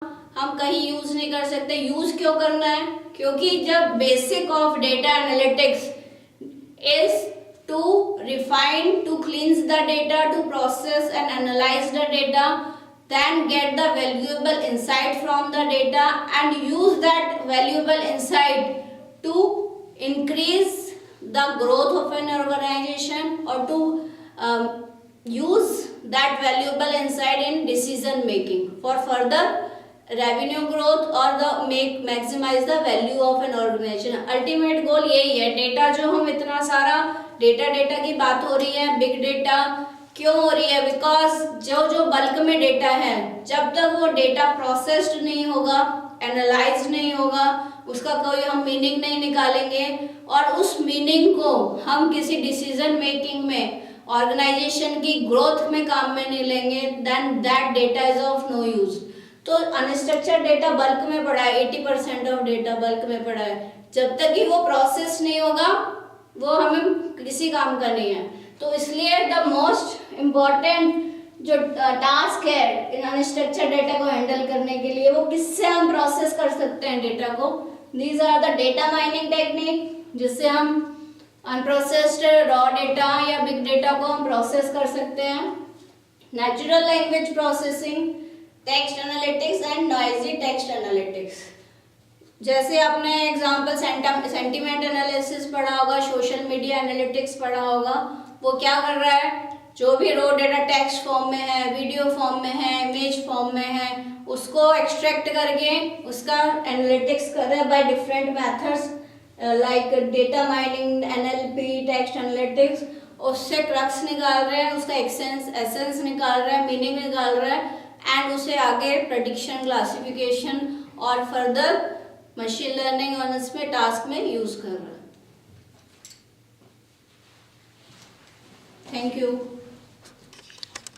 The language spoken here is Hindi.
हम कहीं यूज नहीं कर सकते। यूज क्यों करना है? क्योंकि जब basic of data analytics is to refine, to cleanse the data, to process and analyze the data, then get the valuable insight from the data and use that valuable insight to increase the growth of an organization or to use that valuable insight in decision making for further revenue growth or the maximize the value of an organization। Ultimate goal यही है। डेटा जो हम इतना सारा डेटा की बात हो रही है, बिग डेटा क्यों हो रही है? बिकॉज जो बल्क में डेटा है, जब तक वो डेटा प्रोसेस्ड नहीं होगा, एनालाइज नहीं होगा, उसका कोई हम मीनिंग नहीं निकालेंगे और उस मीनिंग को हम किसी डिसीजन मेकिंग में, ऑर्गेनाइजेशन की ग्रोथ में काम में नहीं लेंगे, then that data is of no use. तो अनस्ट्रक्चर्ड डेटा बल्क में पड़ा है, 80% ऑफ डेटा बल्क में पड़ा है। जब तक कि वो प्रोसेस नहीं होगा, वो हमें किसी काम का नहीं है। तो इसलिए द मोस्ट इम्पॉर्टेंट जो टास्क है इन अनस्ट्रक्चर्ड डेटा को हैंडल करने के लिए, वो किससे हम प्रोसेस कर सकते हैं डेटा को। These are the data mining technique, जिससे हम अनप्रोसेस्ड रॉ डेटा या बिग डेटा को हम प्रोसेस कर सकते हैं। Natural language processing, text analytics and noisy text analytics. जैसे आपने एग्जांपल सेंटीमेंट एनालिसिस पढ़ा होगा, सोशल मीडिया एनालिटिक्स पढ़ा होगा। वो क्या कर रहा है? जो भी रो डेटा टेक्स्ट फॉर्म में है, वीडियो फॉर्म में है, इमेज फॉर्म में है, उसको एक्सट्रैक्ट करके उसका एनालिटिक्स कर रहा है by different methods like data mining, NLP, text analytics. उससे क्रक्स निकाल रहे हैं, उसका एसेंस निकाल रहा है, मीनिंग निकाल रहा है एंड उसे आगे प्रेडिक्शन, क्लासिफिकेशन और फर्दर मशीन लर्निंग और इसमें टास्क में यूज कर रहा है। Thank you.